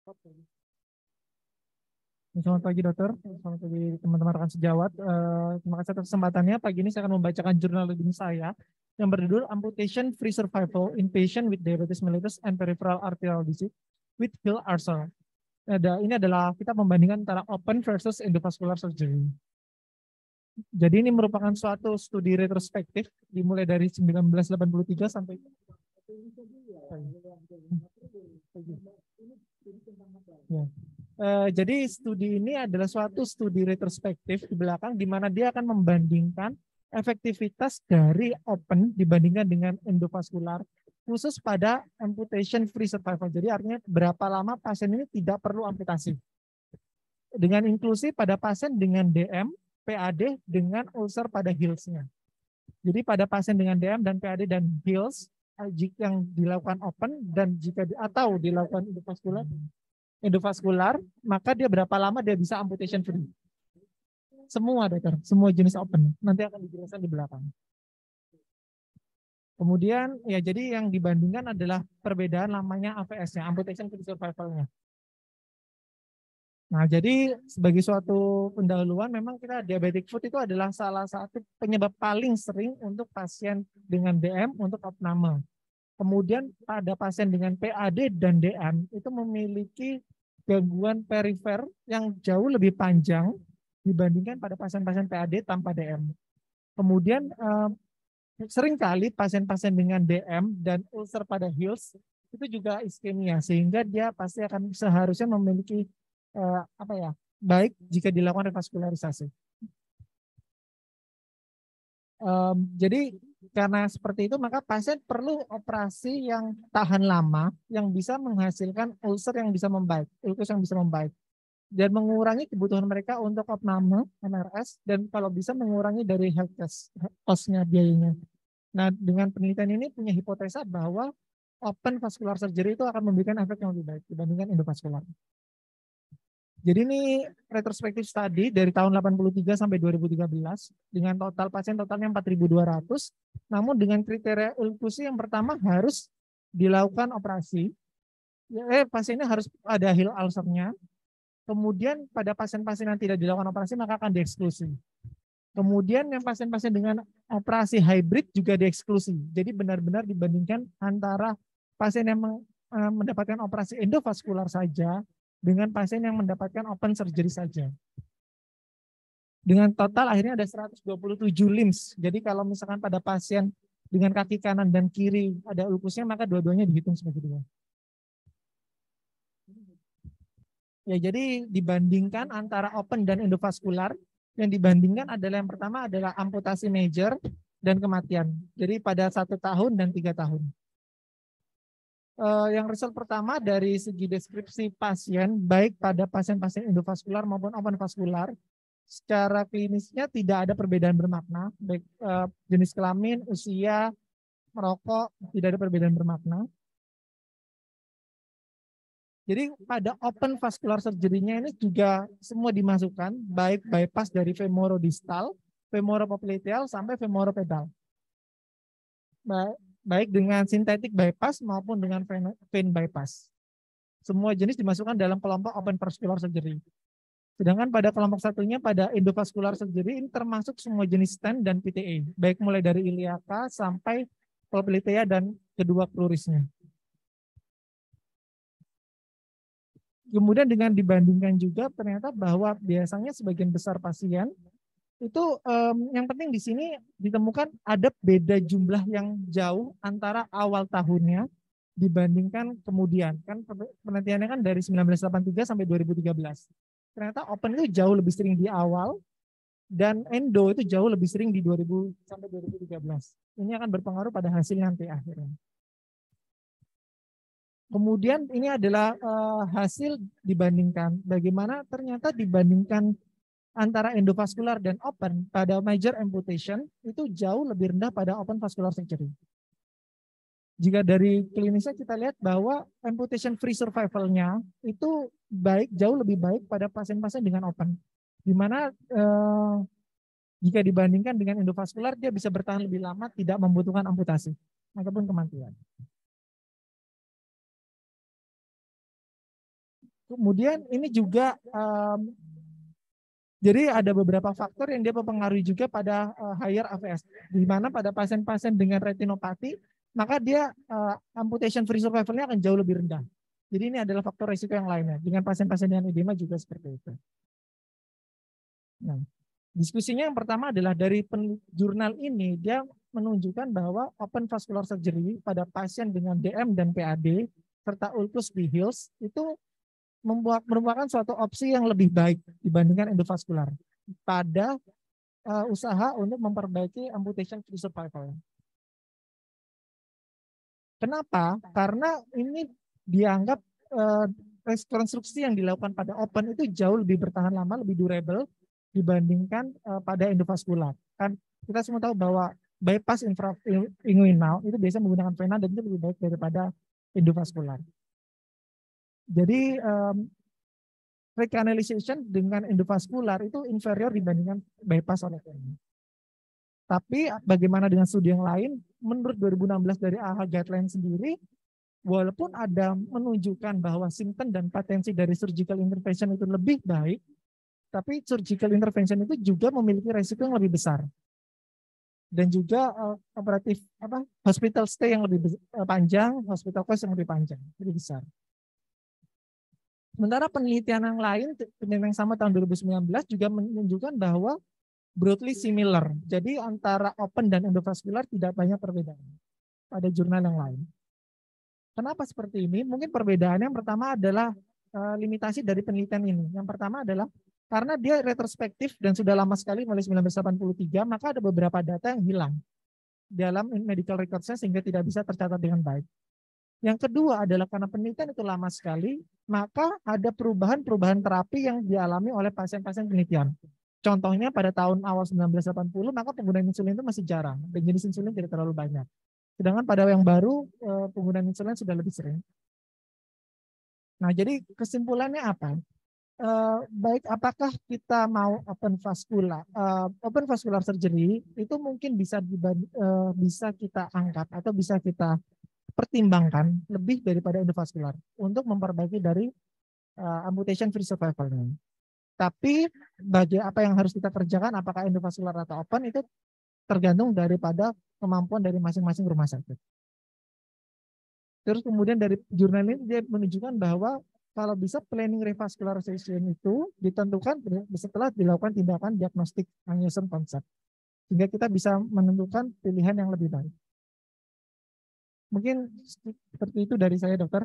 Oke. Selamat pagi dokter, selamat pagi teman-teman rekan sejawat. Terima kasih atas kesempatannya. Pagi ini saya akan membacakan jurnal reading saya yang berjudul Amputation Free Survival in Patient with Diabetes Mellitus and Peripheral Arterial Disease with Hill Ulcer. Ini adalah kita membandingkan antara open versus endovascular surgery. Jadi ini merupakan suatu studi retrospektif dimulai dari 1983 sampai ya. Jadi studi ini adalah suatu studi retrospektif di belakang di mana dia akan membandingkan efektivitas dari open dibandingkan dengan endovaskular khusus pada amputation free survival. Jadi artinya berapa lama pasien ini tidak perlu amputasi. Dengan inklusi pada pasien dengan DM, PAD dengan ulcer pada Hills-nya. Jadi pada pasien dengan DM dan PAD dan Hills jika yang dilakukan open dan jika atau dilakukan endovaskular, maka dia berapa lama dia bisa amputation free. Semua dokter, semua jenis open. Nanti akan dijelaskan di belakang. Kemudian ya jadi yang dibandingkan adalah perbedaan lamanya AVS-nya, amputation free survival-nya. Nah, jadi sebagai suatu pendahuluan memang kita diabetic foot itu adalah salah satu penyebab paling sering untuk pasien dengan DM untuk opname. Kemudian pada pasien dengan PAD dan DM itu memiliki gangguan perifer yang jauh lebih panjang dibandingkan pada pasien-pasien PAD tanpa DM. Kemudian seringkali pasien-pasien dengan DM dan ulcer pada Hills itu juga iskemia sehingga dia pasti akan seharusnya memiliki baik jika dilakukan revaskularisasi. Jadi karena seperti itu maka pasien perlu operasi yang tahan lama yang bisa menghasilkan ulcer yang bisa membaik, ulkus yang bisa membaik dan mengurangi kebutuhan mereka untuk opname, MRS dan kalau bisa mengurangi dari health cost-nya biayanya. Nah, dengan penelitian ini punya hipotesa bahwa open vascular surgery itu akan memberikan efek yang lebih baik dibandingkan endovaskular. Jadi ini retrospektif study dari tahun 83 sampai 2013 dengan total pasien totalnya 4.200. Namun dengan kriteria ulkusi yang pertama harus dilakukan operasi. Pasiennya harus ada Hill ulcer-nya. Kemudian pada pasien-pasien yang tidak dilakukan operasi maka akan dieksklusi. Kemudian yang pasien-pasien dengan operasi hybrid juga dieksklusi. Jadi benar-benar dibandingkan antara pasien yang mendapatkan operasi endovaskular saja dengan pasien yang mendapatkan open surgery saja. Dengan total akhirnya ada 127 limbs. Jadi kalau misalkan pada pasien dengan kaki kanan dan kiri ada ulkusnya, maka dua-duanya dihitung sebagai dua. Ya, jadi dibandingkan antara open dan endovaskular, yang dibandingkan adalah yang pertama adalah amputasi major dan kematian. Jadi pada 1 tahun dan 3 tahun. Yang result pertama dari segi deskripsi pasien, baik pada pasien-pasien endovaskular maupun open vaskular, secara klinisnya tidak ada perbedaan bermakna, baik jenis kelamin, usia, merokok, tidak ada perbedaan bermakna. Jadi pada open vascular surgery-nya ini juga semua dimasukkan, baik bypass dari femorodistal, femoropopliteal, sampai femoropedal. Baik dengan sintetik bypass maupun dengan vein bypass. Semua jenis dimasukkan dalam kelompok open vascular surgery. Sedangkan pada kelompok satunya pada endovascular surgery ini termasuk semua jenis stent dan PTA, baik mulai dari iliaka sampai poplitea dan kedua plurisnya. Kemudian dengan dibandingkan juga ternyata bahwa biasanya sebagian besar pasien itu yang penting di sini ditemukan ada beda jumlah yang jauh antara awal tahunnya dibandingkan kemudian. Kan penelitiannya kan dari 1983 sampai 2013. Ternyata open itu jauh lebih sering di awal dan endo itu jauh lebih sering di 2000 sampai 2013. Ini akan berpengaruh pada hasil nanti akhirnya. Kemudian ini adalah hasil dibandingkan bagaimana ternyata dibandingkan antara endovaskular dan open pada major amputation itu jauh lebih rendah pada open vascular surgery. Jika dari klinisnya kita lihat bahwa amputation free survival-nya itu jauh lebih baik pada pasien-pasien dengan open. Di mana jika dibandingkan dengan endovaskular dia bisa bertahan lebih lama tidak membutuhkan amputasi ataupun kematian. Kemudian ini juga jadi ada beberapa faktor yang dia mempengaruhi juga pada higher AVS, di mana pada pasien-pasien dengan retinopati maka dia amputation free survival-nya akan jauh lebih rendah. Jadi ini adalah faktor risiko yang lainnya. Dengan pasien-pasien dengan edema juga seperti itu. Nah, diskusinya yang pertama adalah dari jurnal ini dia menunjukkan bahwa open vascular surgery pada pasien dengan DM dan PAD serta ulkus di Hills itu merupakan suatu opsi yang lebih baik dibandingkan endovaskular pada usaha untuk memperbaiki amputation free survival. Kenapa? Karena ini dianggap rekonstruksi yang dilakukan pada open itu jauh lebih bertahan lama, lebih durable dibandingkan pada endovaskular. Kan kita semua tahu bahwa bypass infrainguinal itu biasanya menggunakan vena dan itu lebih baik daripada endovaskular. Jadi recanalization dengan endovaskular itu inferior dibandingkan bypass oleh vena. Tapi bagaimana dengan studi yang lain? Menurut 2016 dari AHA guideline sendiri, walaupun ada menunjukkan bahwa simptom dan potensi dari surgical intervention itu lebih baik, tapi surgical intervention itu juga memiliki resiko yang lebih besar. Dan juga operatif hospital stay yang lebih panjang, hospital cost yang lebih panjang, lebih besar. Sementara penelitian yang lain, penelitian yang sama tahun 2019 juga menunjukkan bahwa broadly similar. Jadi antara open dan endovaskular tidak banyak perbedaan pada jurnal yang lain. Kenapa seperti ini? Mungkin perbedaannya yang pertama adalah limitasi dari penelitian ini. Yang pertama adalah karena dia retrospektif dan sudah lama sekali mulai 1983, maka ada beberapa data yang hilang dalam medical records-nya sehingga tidak bisa tercatat dengan baik. Yang kedua adalah karena penelitian itu lama sekali, maka ada perubahan-perubahan terapi yang dialami oleh pasien-pasien penelitian. Contohnya pada tahun awal 1980, maka penggunaan insulin itu masih jarang dan jenis insulin tidak terlalu banyak. Sedangkan pada yang baru, penggunaan insulin sudah lebih sering. Nah, jadi kesimpulannya apa? Baik, apakah kita mau open vascular surgery itu mungkin bisa kita angkat atau bisa kita pertimbangkan lebih daripada endovaskular untuk memperbaiki dari amputation free survival-nya. Tapi bagi apa yang harus kita kerjakan, apakah endovaskular atau open itu tergantung daripada kemampuan dari masing-masing rumah sakit. Terus kemudian dari jurnal ini dia menunjukkan bahwa kalau bisa planning revascularization itu ditentukan setelah dilakukan tindakan diagnostik aneurysm concept. Sehingga kita bisa menentukan pilihan yang lebih baik. Mungkin seperti itu dari saya, dokter.